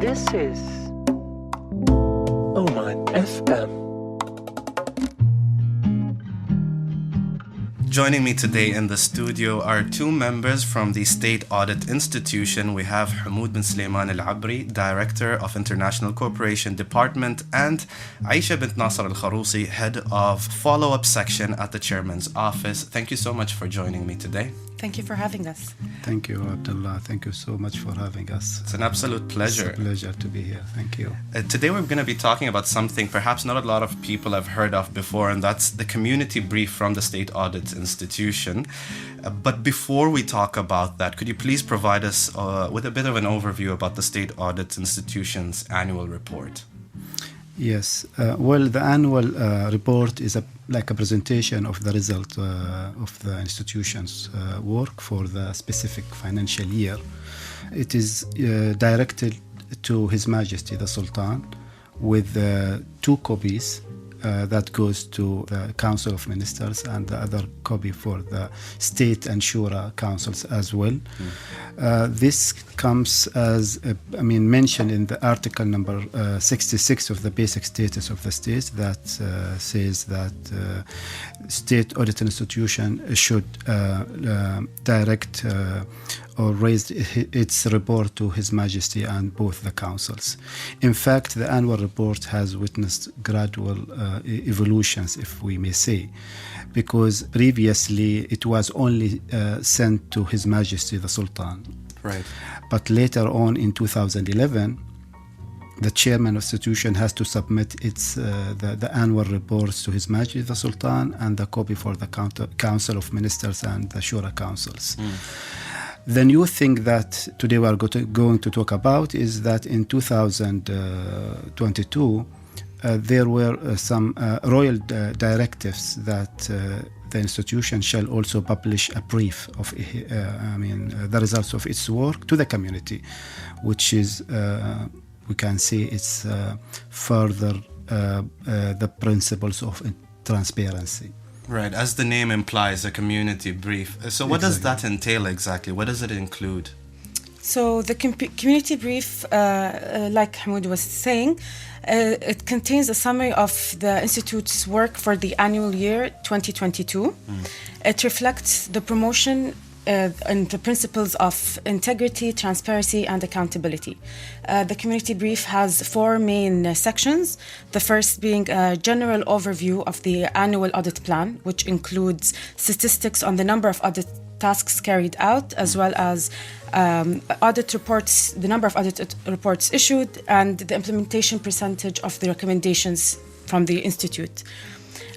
This is Oman FM. Joining me today in the studio are two members from the State Audit Institution. We have Hamoud bin Sulaiman Al-Abri, Director of International Cooperation Department, and Aisha bint Nasser Al-Kharousi, Head of Follow-Up Section at the Chairman's Office. Thank you so much for joining me today. Thank you for having us. Thank you, Abdullah. Thank you so much for having us. It's an absolute pleasure. It's a pleasure to be here. Thank you. Today we're going to be talking about something perhaps not a lot of people have heard of before, and that's the community brief from the State Audit Institution. But before we talk about that, could you please provide us with a bit of an overview about the State Audit Institution's annual report? Yes. Well, the annual report is like a presentation of the result of the institution's work for the specific financial year. It is directed to His Majesty the Sultan with two copies that goes to the Council of Ministers and the other copy for the State and Shura councils as well. This comes as, mentioned in the article number 66 of the Basic Status of the State that says that State Audit Institution should direct or raise its report to His Majesty and both the councils. In fact, the annual report has witnessed gradual evolutions, if we may say, because previously it was only sent to His Majesty the Sultan. Right. But later on in 2011, the chairman of the institution has to submit the annual reports to His Majesty the Sultan and the copy for the Council of Ministers and the Shura councils. The new thing that today we are going to talk about is that in 2022, there were some royal directives that the institution shall also publish a brief of the results of its work to the community, which is, we can say, it's further the principles of transparency. Right, as the name implies, a community brief. So what does that entail exactly? What does it include? So the community brief, like Hamoud was saying, it contains a summary of the Institute's work for the annual year 2022. It reflects the promotion and the principles of integrity, transparency, and accountability. The community brief has four main sections. The first being a general overview of the annual audit plan, which includes statistics on the number of audit tasks carried out, as well as audit reports, the number of audit reports issued, and the implementation percentage of the recommendations from the Institute.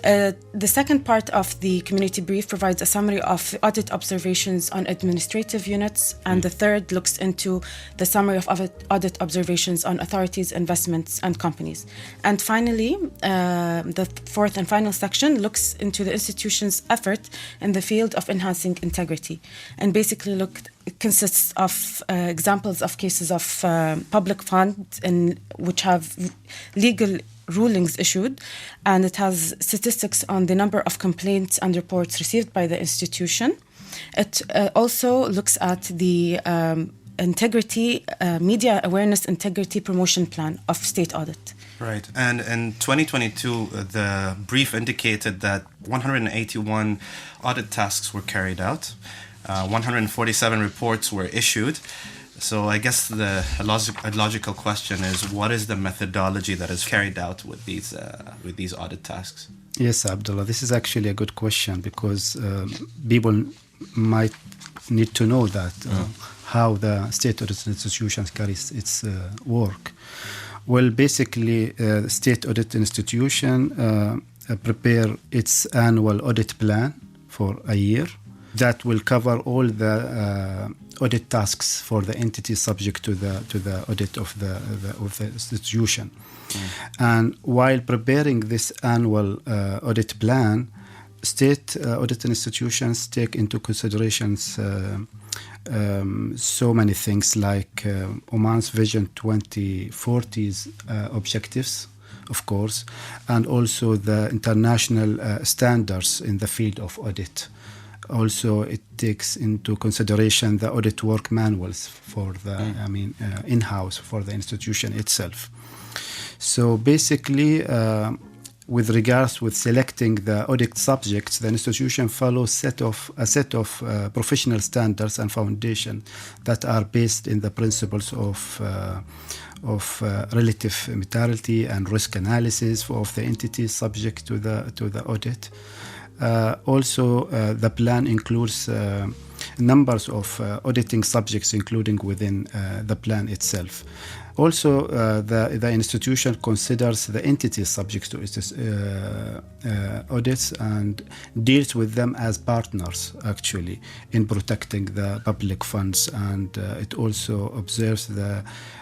The second part of the community brief provides a summary of audit observations on administrative units, and the third looks into the summary of audit observations on authorities, investments, and companies. And finally, the fourth and final section looks into the institution's effort in the field of enhancing integrity, and basically it consists of examples of cases of public funds which have legal rulings issued, and it has statistics on the number of complaints and reports received by the institution. It also looks at the integrity, media awareness integrity promotion plan of State Audit. Right, and in 2022, the brief indicated that 181 audit tasks were carried out, 147 reports were issued. So I guess a logical question is, what is the methodology that is carried out with these audit tasks? Yes, Abdullah, this is actually a good question because people might need to know that how the State Audit Institution carries its work. Well, basically, the State Audit Institution prepare its annual audit plan for a year that will cover all the audit tasks for the entity subject to the audit of the institution. And while preparing this annual audit plan, State Audit Institutions take into considerations so many things like Oman's Vision 2040's objectives, of course, and also the international standards in the field of audit. Also, it takes into consideration the audit work manuals for the, in-house for the institution itself. So basically, with regards with selecting the audit subjects, the institution follows a set of professional standards and foundation that are based in the principles of relative materiality and risk analysis of the entities subject to the audit. Also, the plan includes numbers of auditing subjects, including within the plan itself. Also, the institution considers the entities subject to its audits and deals with them as partners, actually, in protecting the public funds. And it also observes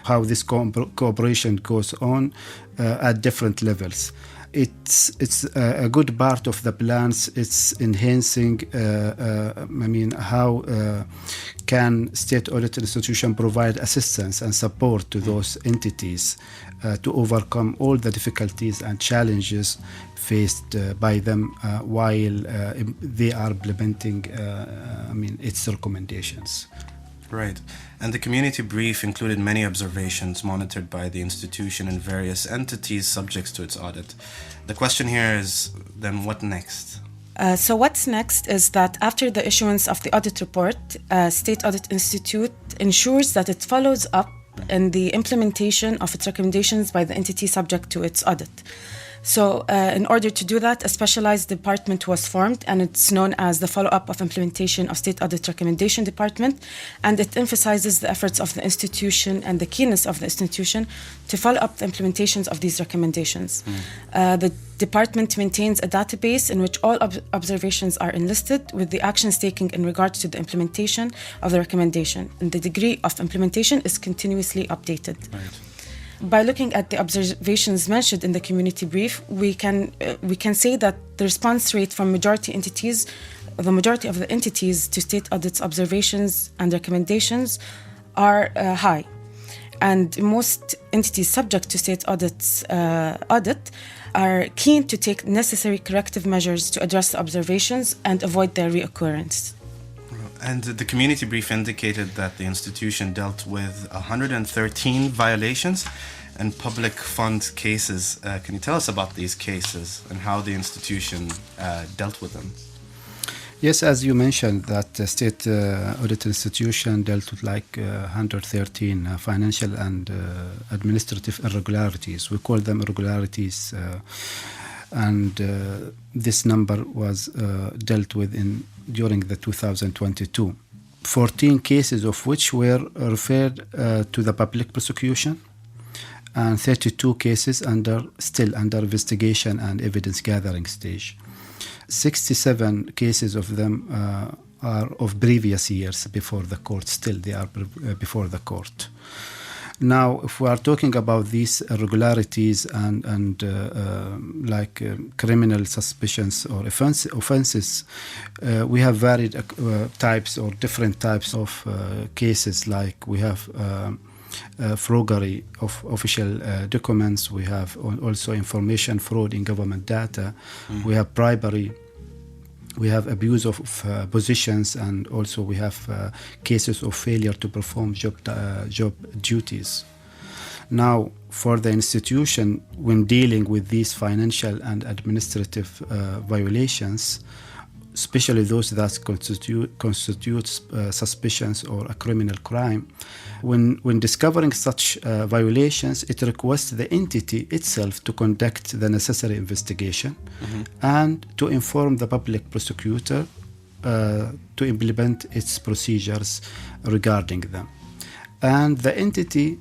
how this cooperation goes on at different levels. It's a good part of the plans. It's enhancing, how can state audit institution provide assistance and support to those entities to overcome all the difficulties and challenges faced by them while they are implementing, its recommendations. Right. And the community brief included many observations monitored by the institution and various entities subject to its audit. The question here is, then what next? So what's next is that after the issuance of the audit report, State Audit Institute ensures that it follows up in the implementation of its recommendations by the entity subject to its audit. So in order to do that, a specialized department was formed, and it's known as the Follow-up of Implementation of State Audit Recommendation Department, and it emphasizes the efforts of the institution and the keenness of the institution to follow up the implementations of these recommendations. The department maintains a database in which all observations are enlisted with the actions taken in regards to the implementation of the recommendation, and the degree of implementation is continuously updated. Right. By looking at the observations mentioned in the community brief, we can say that the response rate from the majority of the entities to state audits observations and recommendations are high, and most entities subject to state audit are keen to take necessary corrective measures to address the observations and avoid their reoccurrence. And the community brief indicated that the institution dealt with 113 violations and public fund cases. Can you tell us about these cases and how the institution dealt with them? Yes, as you mentioned, that the State Audit Institution dealt with 113 financial and administrative irregularities. We call them irregularities, and this number was dealt with during the 2022. 14 cases of which were referred to the public prosecution, and 32 cases still under investigation and evidence gathering stage. 67 cases of them are of previous years before the court. Still, they are before the court. Now, if we are talking about these irregularities and criminal suspicions or offenses, we have varied types or different types of cases. Like we have forgery of official documents. We have also information fraud in government data. We have bribery. We have abuse of positions, and also we have cases of failure to perform job duties. Now, for the institution, when dealing with these financial and administrative violations, especially those that constitute suspicions or a criminal crime, when discovering such violations, it requests the entity itself to conduct the necessary investigation and to inform the public prosecutor to implement its procedures regarding them. And the entity,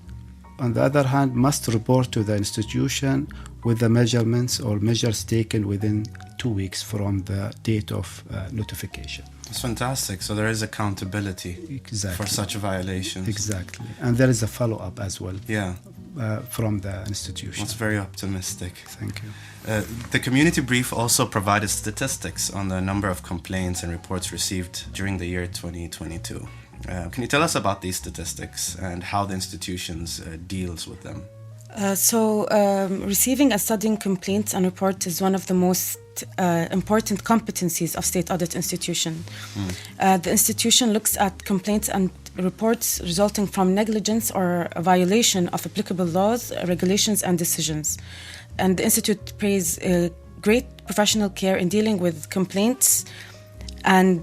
on the other hand, must report to the institution with the measurements or measures taken within 2 weeks from the date of notification. That's fantastic. So there is accountability for such violations. Exactly. And there is a follow-up as well. Yeah. From the institution. That's very optimistic. Thank you. The community brief also provided statistics on the number of complaints and reports received during the year 2022. Can you tell us about these statistics and how the institutions deals with them? Receiving and studying complaints and reports is one of the most important competencies of State Audit Institution. The institution looks at complaints and reports resulting from negligence or a violation of applicable laws, regulations, and decisions. And the Institute pays great professional care in dealing with complaints and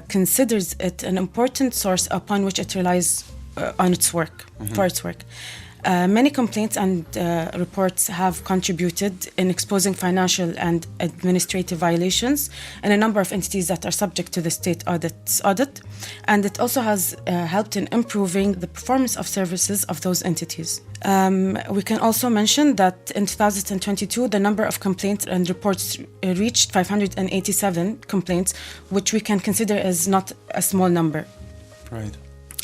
considers it an important source upon which it relies on its work, for its work. Many complaints and reports have contributed in exposing financial and administrative violations in a number of entities that are subject to the state audit, and it also has helped in improving the performance of services of those entities. We can also mention that in 2022, the number of complaints and reports reached 587 complaints, which we can consider as not a small number. Right.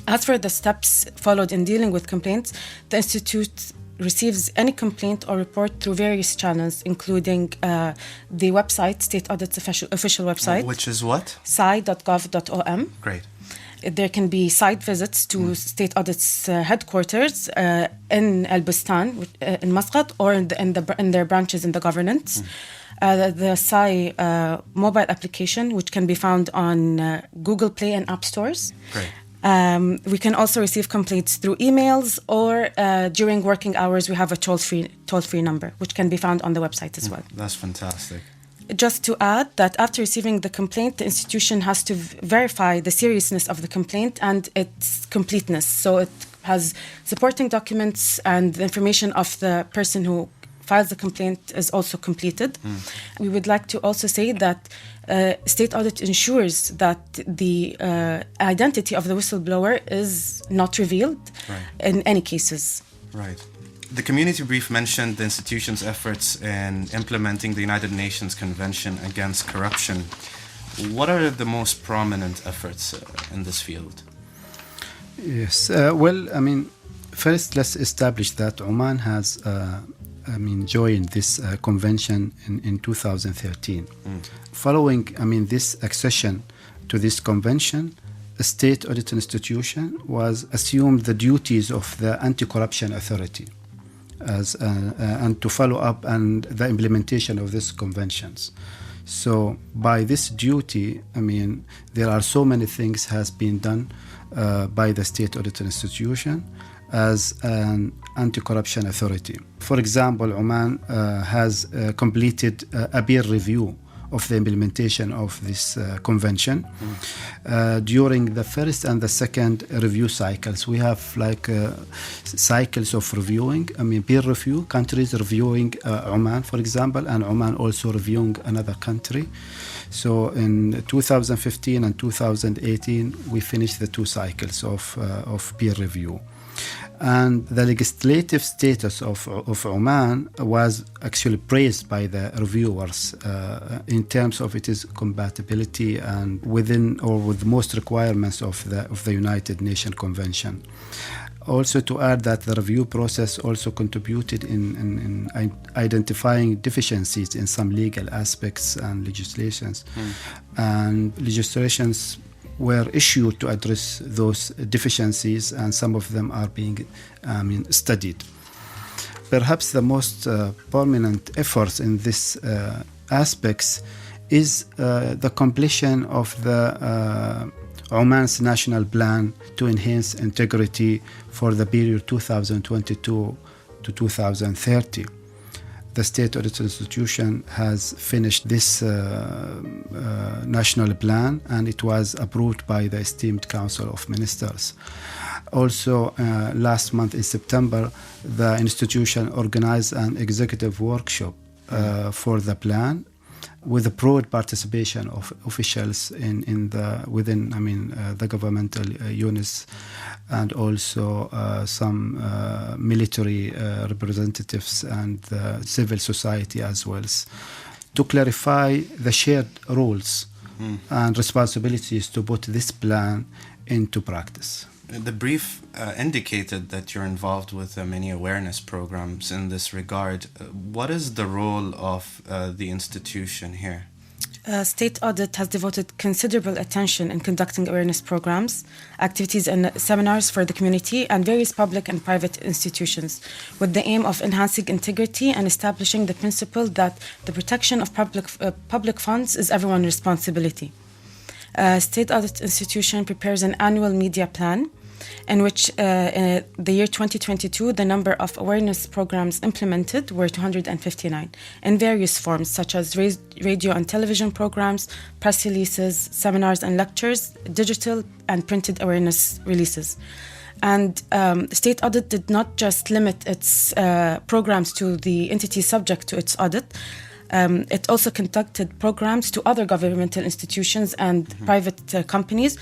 As for the steps followed in dealing with complaints, the Institute receives any complaint or report through various channels, including the website, State Audit's official website. Which is what? sai.gov.om. Great. There can be site visits to State Audit's headquarters in Al Bustan, in Muscat, or in their branches in the governance. The SAI mobile application, which can be found on Google Play and App Stores. Great. We can also receive complaints through emails, or during working hours, we have a toll-free number, which can be found on the website as well. That's fantastic. Just to add that after receiving the complaint, the institution has to verify the seriousness of the complaint and its completeness. So it has supporting documents, and the information of the person who files the complaint is also completed. We would like to also say that State Audit ensures that the identity of the whistleblower is not revealed in any cases. Right. The community brief mentioned the institution's efforts in implementing the United Nations Convention Against Corruption. What are the most prominent efforts in this field? Yes. First, let's establish that Oman has joined this convention in 2013. Following, this accession to this convention, the State Audit Institution was assumed the duties of the Anti-Corruption Authority and to follow up and the implementation of these conventions. So by this duty, there are so many things has been done by the State Audit Institution as an anti-corruption authority. For example, Oman has completed a peer review of the implementation of this convention. During the first and the second review cycles, we have cycles of reviewing. Peer review, countries reviewing Oman, for example, and Oman also reviewing another country. So in 2015 and 2018, we finished the two cycles of peer review. And the legislative status of Oman was actually praised by the reviewers in terms of its compatibility and within or with most requirements of the United Nations Convention. Also to add that the review process also contributed in identifying deficiencies in some legal aspects and legislations. And legislations were issued to address those deficiencies, and some of them are being studied. Perhaps the most prominent efforts in this aspects is the completion of the Oman's national plan to enhance integrity for the period 2022 to 2030. The State Audit Institution has finished this national plan, and it was approved by the esteemed Council of Ministers. Also, last month in September, the institution organized an executive workshop for the plan, with the broad participation of officials within the governmental units, and also some military representatives and civil society as well, to clarify the shared roles and responsibilities to put this plan into practice. The brief indicated that you're involved with many awareness programs in this regard. What is the role of the institution here? State Audit has devoted considerable attention in conducting awareness programs, activities and seminars for the community and various public and private institutions with the aim of enhancing integrity and establishing the principle that the protection of public funds is everyone's responsibility. State Audit Institution prepares an annual media plan in which in the year 2022, the number of awareness programs implemented were 259 in various forms, such as radio and television programs, press releases, seminars and lectures, digital and printed awareness releases. And State Audit did not just limit its programs to the entities subject to its audit. It also conducted programs to other governmental institutions and private companies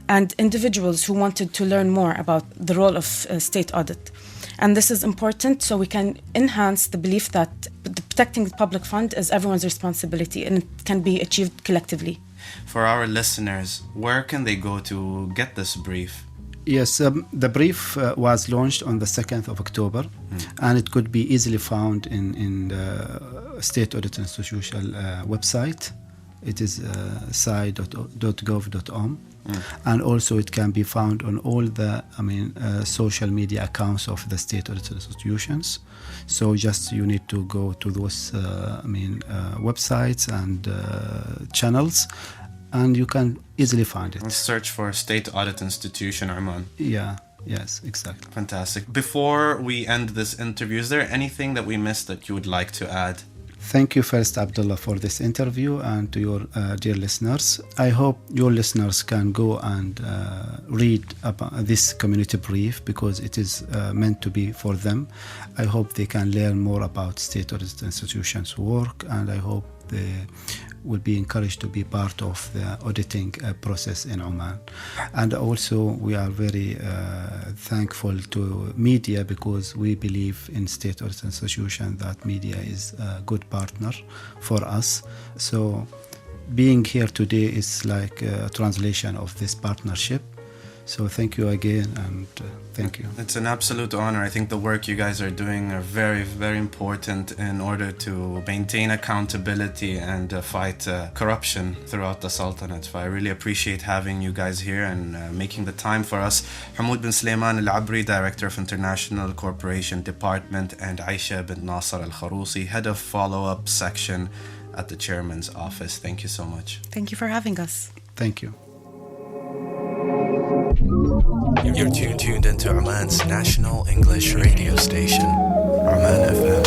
and individuals who wanted to learn more about the role of state audit. And this is important so we can enhance the belief that protecting the public fund is everyone's responsibility and it can be achieved collectively. For our listeners, where can they go to get this brief? Yes, the brief was launched on the 2nd of October, and it could be easily found in the State Audit Institution website. It is sci.gov.om. And also it can be found on all the social media accounts of the state audit institutions. So just you need to go to those websites and channels, and you can easily find it. Search for State Audit Institution Oman. Yes, exactly. Fantastic. Before we end this interview, is there anything that we missed that you would like to add? Thank you first, Abdullah, for this interview, and to your dear listeners. I hope your listeners can go and read about this community brief because it is meant to be for them. I hope they can learn more about State Audit Institution's work, and I hope they will be encouraged to be part of the auditing process in Oman. And also we are very thankful to media because we believe in State Audit Institution that media is a good partner for us. So being here today is like a translation of this partnership. So thank you again, and thank you. It's an absolute honor. I think the work you guys are doing are very, very important in order to maintain accountability and fight corruption throughout the Sultanate. So I really appreciate having you guys here and making the time for us. Hamoud bin Sulaiman Al-Abri, Director of International Cooperation Department, and Aisha bint Nasser Al-Kharousi, Head of Follow-Up Section at the Chairman's Office. Thank you so much. Thank you for having us. Thank you. You're tuned into Oman's national English radio station, Oman FM.